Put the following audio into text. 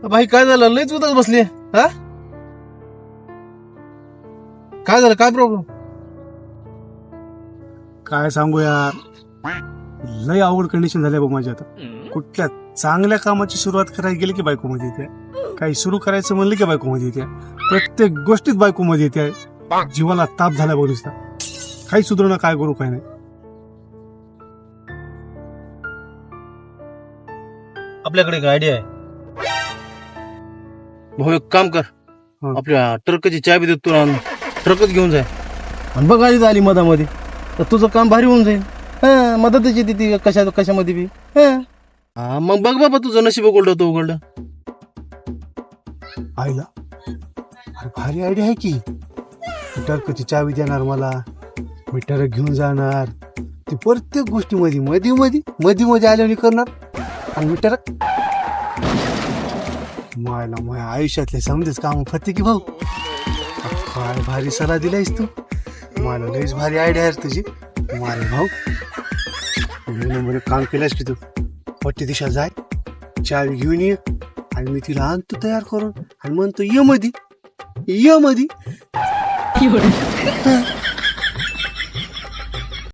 भाई काय झालं? लयच उदास बसली. हा काय झालं? काय प्रॉब्लेम? काय सांगू यार, लय अवघड कंडिशन झाली बघ माझी आता. कुठल्या चांगल्या कामाची सुरुवात करायला गेली की बायको मध्ये येते, काही सुरू करायचं म्हणलं की बायको मध्ये येते, प्रत्येक गोष्टीत बायको मध्ये येते. जीवाला ताप झाला बघ नुसता. काही सुधारणा काय करू काय नाही. आपल्याकडे एक आयडिया आहे भाऊ. एक काम कर, हा. आपल्या ट्रकची चाबी देतो तुला, ट्रकच घेऊन जाय आणि बघ आली आली मधामध्ये तर तुझं काम भारी होऊन जाईल. हा मदतच येते ती कशामध्ये बी. हा मग बघ बाबा, तुझं नशीब उघडलं तो उघडलं. आईला अरे भारी आयडिया आहे की. ट्रकची चावी देणार मला, मी ट्रक घेऊन जाणार, ती प्रत्येक गोष्टी मध्ये मध्ये मध्ये मध्ये मध्ये आल्याने करणार आणि मी ट्रक मायला माझ्या आयुष्यातले समजेच काम फत्ते की भाऊ. काय भारी सल्ला दिलायस तू मला, लयच भारी आयडिया आहे तुझी. मारे भाऊ नंबर काम केलंस की तू. पट्टी दिशा जाय, चावी घेऊन ये आणि मी तिला आणतो तयार करून आणि म्हणतो ये मधी